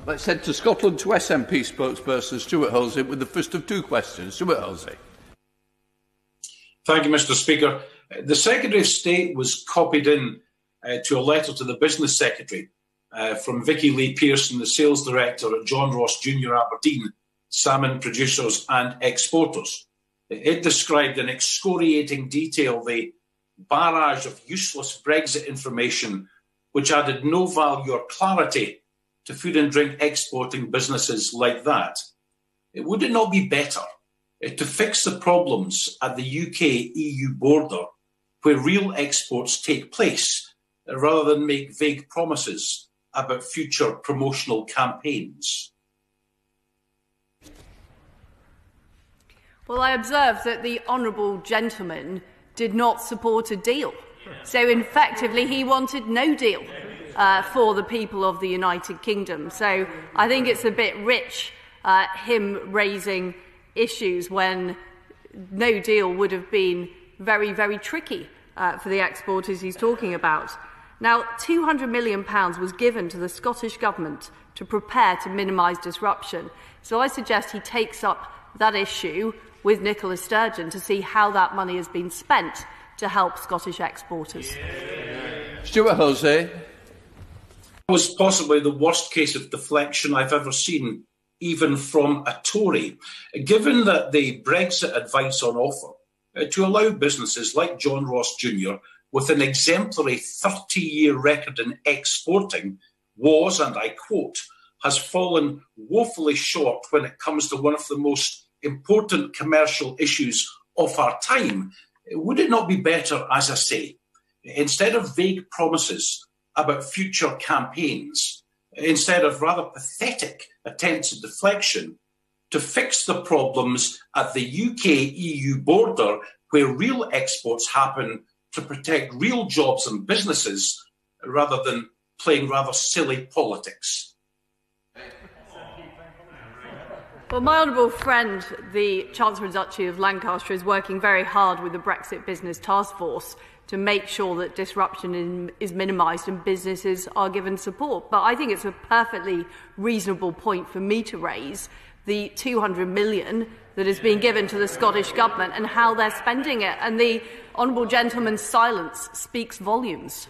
Let's head to Scotland to SNP spokesperson Stewart Hosie with the first of two questions. Stewart Hosie. Thank you, Mr. Speaker. The Secretary of State was copied in to a letter to the Business Secretary from Vicky Lee Pearson, the Sales Director at John Ross Jr. Aberdeen, salmon producers and exporters. It described in excoriating detail the barrage of useless Brexit information which added no value or clarity to food and drink exporting businesses like that. Would it not be better to fix the problems at the UK-EU border where real exports take place, rather than make vague promises about future promotional campaigns? Well, I observe that the honourable gentleman did not support a deal. So, effectively, he wanted no deal for the people of the United Kingdom. So I think it's a bit rich, him raising issues when no deal would have been very, very tricky for the exporters he's talking about. Now, £200 million was given to the Scottish Government to prepare to minimise disruption. So I suggest he takes up that issue with Nicola Sturgeon to see how that money has been spent to help Scottish exporters. Stewart Hosie. That was possibly the worst case of deflection I've ever seen, even from a Tory. Given that the Brexit advice on offer to allow businesses like John Ross Jr. with an exemplary 30-year record in exporting was, and I quote, has fallen woefully short when it comes to one of the most important commercial issues of our time, would it not be better, as I say, instead of vague promises about future campaigns, instead of rather pathetic attempts at deflection, to fix the problems at the UK-EU border where real exports happen to protect real jobs and businesses rather than playing rather silly politics? Well, my honourable friend, the Chancellor and Duchy of Lancaster, is working very hard with the Brexit Business Task Force to make sure that disruption is minimised and businesses are given support. But I think it's a perfectly reasonable point for me to raise the £200 million that is being given to the Scottish Government and how they're spending it. And the honourable gentleman's silence speaks volumes.